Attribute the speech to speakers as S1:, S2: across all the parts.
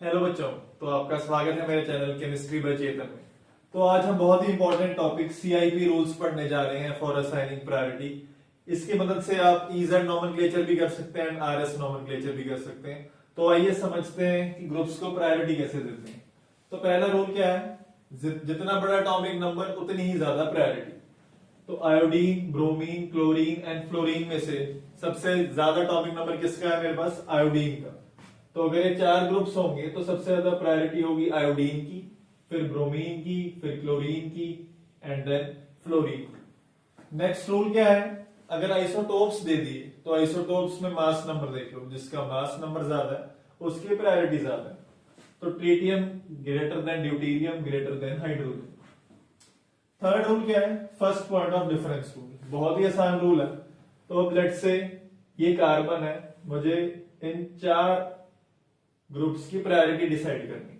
S1: Hello बच्चों, तो आपका स्वागत है मेरे चैनल केमिस्ट्री बाय चेतन में। तो आज हम बहुत ही इंपॉर्टेंट टॉपिक सीआईपी रूल्स पढ़ने जा रहे हैं फॉर असाइनिंग प्रायोरिटी। इसकी मदद से आप इजेड नोमेनक्लेचर भी कर सकते हैं, आरएस नोमेनक्लेचर भी कर सकते हैं। तो आइए समझते हैं कि ग्रुप्स को प्रायोरिटी कैसे देते हैं। तो पहला रूल क्या है, जितना बड़ा एटॉमिक नंबर उतनी ही ज्यादा प्रायोरिटी। तो iodine, bromine, chlorine and fluorine में से सबसे ज्यादा एटॉमिक नंबर किसका है? मेरे पास आयोडीन का। तो अगर ये चार ग्रुप्स होंगे तो सबसे ज्यादा प्रायोरिटी होगी आयोडीन की, फिर ब्रोमीन की, फिर क्लोरीन की and then fluorine. Next rule क्या है, अगर आइसोटोप्स दे दिए तो आइसोटोप्स में मास नंबर देख लो, जिसका मास नंबर ज्यादा है उसकी प्रायोरिटी ज्यादा है। तो tritium greater than deuterium greater than hydrogen. Third rule क्या है, first point of difference rule. बहुत ही आसान रूल है। तो अब लेट्स से ये कार्बन है, मुझे इन चार ग्रुप्स की प्रायोरिटी डिसाइड करनी है।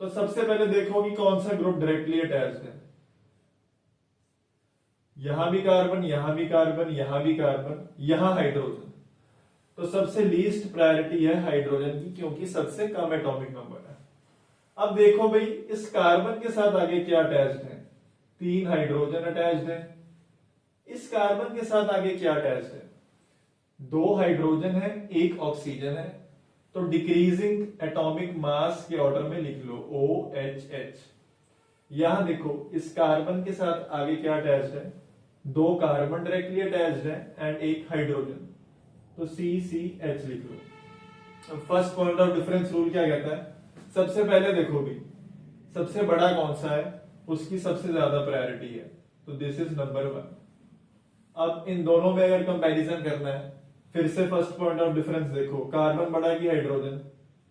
S1: तो सबसे पहले देखो कि कौन सा ग्रुप डायरेक्टली अटैच्ड है। यहां भी कार्बन, यहां भी कार्बन, यहां भी कार्बन, यहां हाइड्रोजन। तो सबसे लीस्ट प्रायोरिटी है हाइड्रोजन की, क्योंकि सबसे कम एटॉमिक नंबर है। अब देखो भाई, इस कार्बन के साथ आगे क्या अटैच्ड है? 3 हाइड्रोजन अटैच्ड है। इस कार्बन के साथ आगे क्या अटैच्ड है? 2 हाइड्रोजन है, 1 ऑक्सीजन है। तो डिक्रीजिंग एटॉमिक मास के ऑर्डर में लिख लो OHH। यहां देखो, इस कार्बन के साथ आगे क्या अटैच्ड है? 2 कार्बन डायरेक्टली अटैच्ड है एंड 1 हाइड्रोजन। तो CCH लिख लो। First point of difference rule क्या कहता है? सबसे पहले देखो भी, सबसे बड़ा कौन सा है, उसकी सबसे ज्यादा प्रायोरिटी है। तो दिस इज नंबर 1। अब इन दोनों में अगर कंपैरिजन करना है, फिर से फर्स्ट पॉइंट ऑफ डिफरेंस देखो, कार्बन बड़ा कि हाइड्रोजन?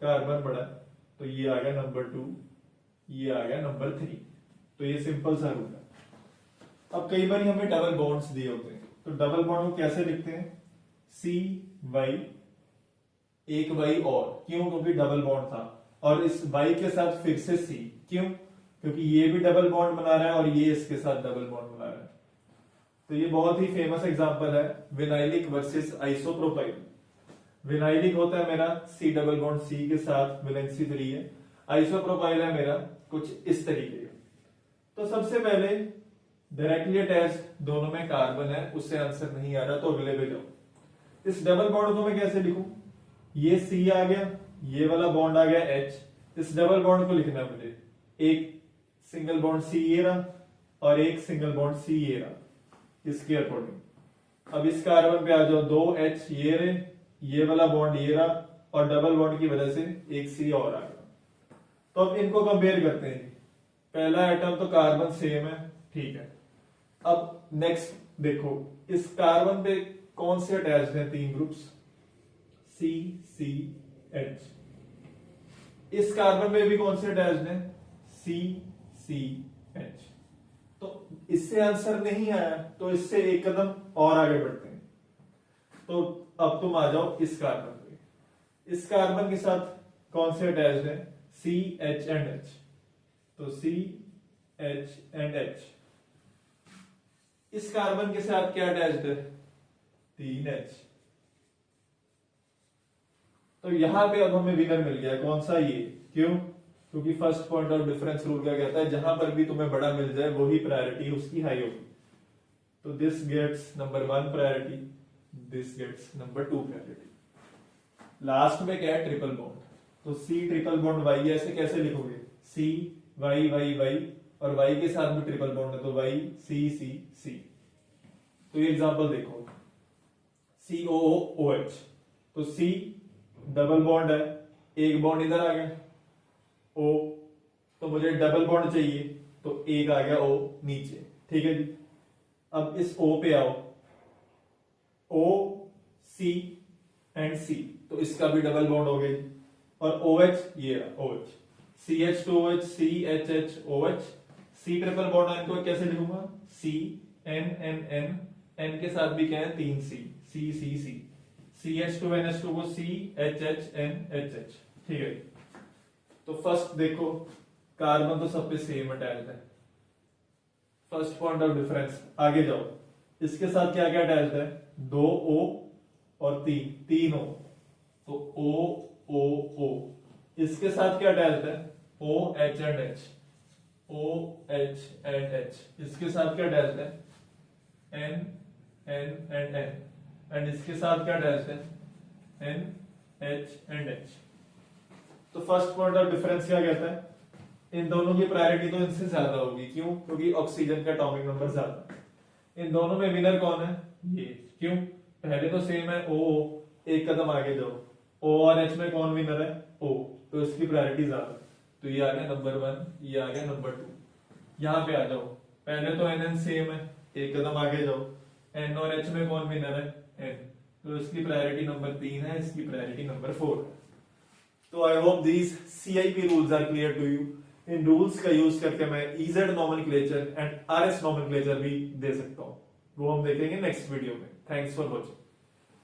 S1: कार्बन बड़ा, तो ये आ गया नंबर 2, ये आ गया नंबर 3। तो ये सिंपल सा रूल है। अब कई बार हमें डबल बॉन्ड्स दिए होते हैं, तो डबल बॉन्ड को कैसे लिखते हैं? CY, एक Y और, क्यों? क्योंकि डबल बॉन्ड था। और इस Y के साथ फिर से C, क्यों? क्योंकि ये भी डबल बॉन्ड बना रहा है और ये इसके साथ डबल बॉन्ड बना रहा है। तो ये बहुत ही फेमस एग्जांपल है विनाइलिक वर्सेस आइसोप्रोपाइल। विनाइलिक होता है मेरा C डबल बॉन्ड C के साथ वैलेंसी फ्री है। आइसोप्रोपाइल है मेरा कुछ इस तरीके का। तो सबसे पहले डायरेक्टली अटैच्ड दोनों में कार्बन है, उससे आंसर नहीं आ रहा, तो अगले पे जाओ। इस डबल बॉन्ड को मैं कैसे लिखूं? ये C आ गया, ये वाला बॉन्ड आ गया H। इस डबल बॉन्ड को लिखना है मुझे, एक सिंगल बॉन्ड C ये रहा और एक सिंगल बॉन्ड C ये रहा, इसके अकॉर्डिंग। अब इस कार्बन पे आ जाओ, 2H ये रहे, ये वाला बॉन्ड ये रहा और डबल बॉन्ड की वजह से एक C और आ गया। तो अब इनको कंपेयर करते हैं। पहला एटम तो कार्बन सेम है, ठीक है। अब नेक्स्ट देखो, इस कार्बन पे कौन से अटैच्ड हैं? 3 ग्रुप्स, CCH। इस कार्बन में भी कौन से अटैच्ड हैं? CCH। तो इससे आंसर नहीं आया, तो इससे एक कदम और आगे बढ़ते हैं। तो अब तुम आ जाओ इस कार्बन पे। इस कार्बन के साथ कौन से अटैच्ड है? CH and H। तो CH एंड H। इस कार्बन के साथ क्या अटैच्ड है? 3H। तो यहां पे अब हमें विनर मिल गया, कौन सा? ये। क्यों? क्योंकि first point of difference rule क्या कहता है, जहां पर भी तुम्हें बड़ा मिल जाए वही प्रायोरिटी उसकी हाई होगी। तो this gets number 1 priority, this gets number 2 priority. Last में क्या है? Triple bond. तो C ट्रिपल बॉन्ड Y, ऐसे कैसे लिखोगे? C Y Y Y और Y के साथ भी ट्रिपल बॉन्ड है, तो Y C C C। तो ये एग्जांपल देखो, COOH। तो C डबल बॉन्ड है, एक बॉन्ड इधर आ गया O, तो मुझे डबल बॉन्ड चाहिए, तो एक आ गया O नीचे, ठीक है जी। अब इस O पे आओ, O C एंड C, तो इसका भी डबल बॉन्ड हो गया। और OH ये रहा, OH, CH2OH, CHH OH, C triple bond है, इनको कैसे लिखूंगा? C N N N, N के साथ भी क्या है? 3C, C C C, CH2NH2 को CHHNHH, ठीक है। तो फर्स्ट देखो, कार्बन तो सब पे सेम अटैच्ड है, फर्स्ट पॉइंट ऑफ डिफरेंस। आगे जाओ, इसके साथ क्या क्या अटैच्ड है? 2O और 3 O। तो O O O इसके साथ क्या डालते हैं, O H and H, O H and H, इसके साथ क्या डालते हैं, N N and N, and इसके साथ क्या डालते हैं, एन एच एंड एच। तो फर्स्ट पॉइंट ऑफ डिफरेंस क्या कहता है, इन दोनों की प्रायोरिटी तो इनसे ज्यादा होगी, क्यों, क्योंकि ऑक्सीजन का एटॉमिक नंबर ज्यादा है। इन दोनों में विनर कौन है, ये, क्यों, पहले तो सेम है ओ, एक कदम आगे जाओ, ओ और एच में कौन विनर है, ओ, तो इसकी प्रायोरिटी ज्यादा, तो ये आ गया नंबर 1, ये आ गया नंबर 2। यहाँ पे आ जाओ, पहले तो एन एन सेम है, एक कदम आगे जाओ, एन और एच में कौन विनर है, एन, तो इसकी प्रायोरिटी नंबर 3 है, इसकी प्रायोरिटी नंबर 4 है। तो I hope these CIP rules are clear to you. इन रूल्स का यूज करके मैं EZ nomenclature and RS nomenclature भी दे सकता हूँ, वो हम देखेंगे नेक्स्ट वीडियो में। Thanks for watching.